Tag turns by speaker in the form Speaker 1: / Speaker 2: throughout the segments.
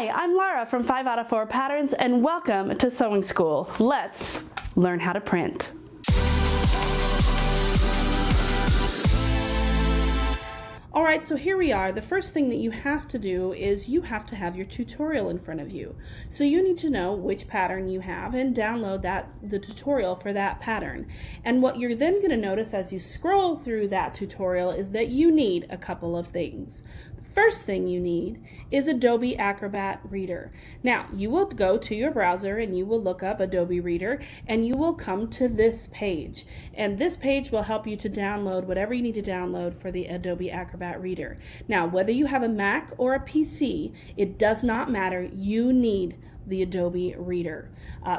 Speaker 1: Hi, I'm Lara from 5 out of 4 Patterns and welcome to Sewing School. Let's learn how to print. Alright, so here we are. The first thing that you have to do is you have to have your tutorial in front of you. So you need to know which pattern you have and download the tutorial for that pattern. And what you're then going to notice as you scroll through that tutorial is that you need a couple of things. First thing you need is Adobe Acrobat Reader. Now, you will go to your browser and you will look up Adobe Reader and you will come to this page. And this page will help you to download whatever you need to download for the Adobe Acrobat Reader. Now, whether you have a Mac or a PC, it does not matter. You need the Adobe Reader.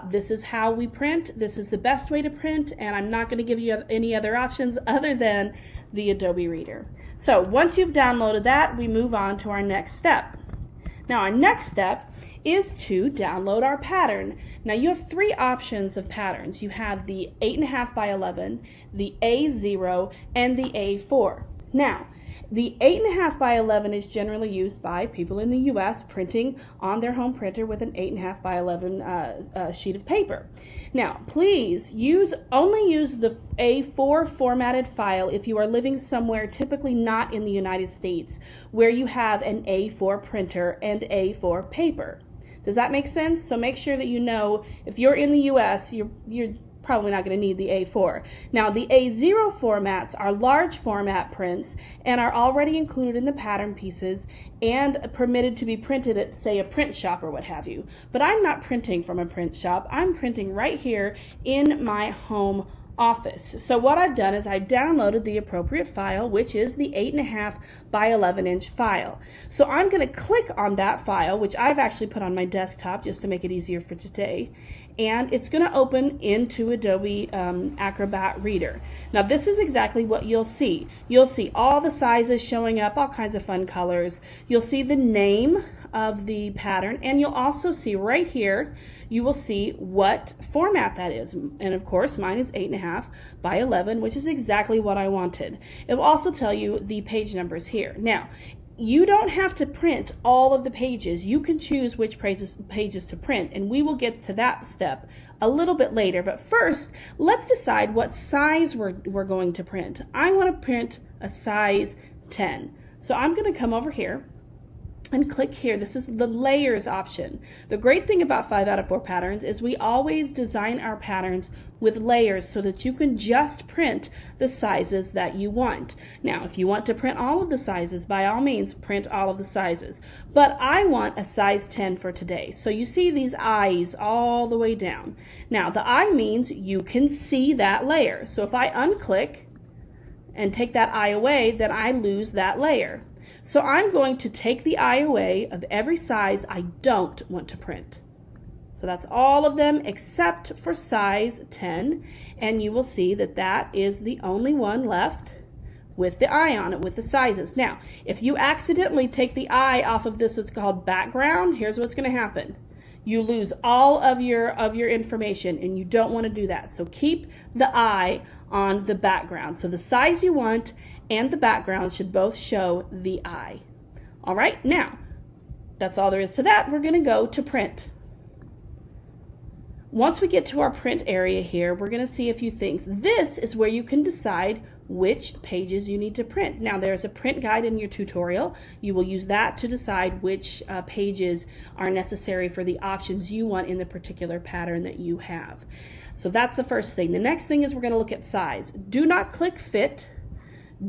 Speaker 1: This is how we print. This is the best way to print, and I'm not going to give you any other options other than the Adobe Reader. So once you've downloaded that, we move on to our next step. Now our next step is to download our pattern. Now you have three options of patterns. You have the 8.5 by 11, the A0, and the A4. Now, the 8.5 by 11 is generally used by people in the U.S. printing on their home printer with an 8.5 by 11 sheet of paper. Now, please only use the A4 formatted file if you are living somewhere typically not in the United States where you have an A4 printer and A4 paper. Does that make sense? So make sure that you know if you're in the U.S., you're probably not going to need the A4. Now the A0 formats are large format prints and are already included in the pattern pieces and permitted to be printed at, say, a print shop or what have you. But I'm not printing from a print shop. I'm printing right here in my home office. So what I've done is I've downloaded the appropriate file, which is the 8.5 by 11 inch file. So I'm going to click on that file, which I've actually put on my desktop just to make it easier for today, and it's going to open into Adobe Acrobat Reader. Now this is exactly what you'll see. You'll see all the sizes showing up, all kinds of fun colors. You'll see the name of the pattern, and you'll also see right here, you will see what format that is. And of course mine is 8.5 by 11, which is exactly what I wanted. It will also tell you the page numbers here. Now, you don't have to print all of the pages. You can choose which pages to print, and we will get to that step a little bit later. But first, let's decide what size we're going to print. I want to print a size 10. So I'm going to come over here and click here. This is the layers option. The great thing about 5 out of 4 patterns is we always design our patterns with layers so that you can just print the sizes that you want. Now, if you want to print all of the sizes, by all means, print all of the sizes. But I want a size 10 for today. So you see these eyes all the way down. Now, the eye means you can see that layer. So if I unclick and take that eye away, then I lose that layer. So I'm going to take the eye away of every size I don't want to print. So that's all of them except for size 10, and you will see that that is the only one left with the eye on it, with the sizes. Now, if you accidentally take the eye off of this, what's called background, here's what's going to happen. You lose all of your information, and you don't want to do that. So keep the eye on the background. So the size you want and the background should both show the eye. All right, now that's all there is to that. We're going to go to print. Once we get to our print area here, we're going to see a few things. This is where you can decide which pages you need to print. Now there's a print guide in your tutorial. You will use that to decide which pages are necessary for the options you want in the particular pattern that you have. So that's the first thing. The next thing is we're going to look at size. Do not click fit.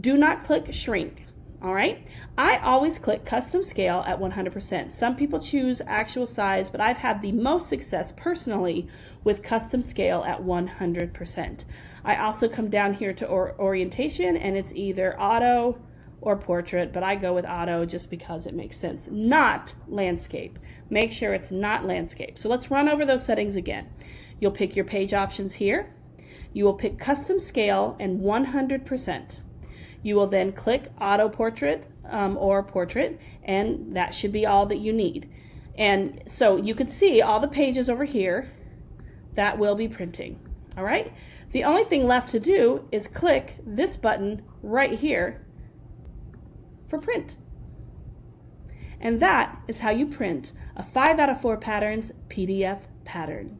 Speaker 1: Do not click shrink. All right, I always click custom scale at 100%. Some people choose actual size, but I've had the most success personally with custom scale at 100%. I also come down here to orientation, and it's either auto or portrait, but I go with auto just because it makes sense. Not landscape. Make sure it's not landscape. So let's run over those settings again. You'll pick your page options here. You will pick custom scale and 100%. You will then click auto portrait or portrait, and that should be all that you need. And so you can see all the pages over here that will be printing. All right, the only thing left to do is click this button right here for print. And that is how you print a 5 out of 4 patterns PDF pattern.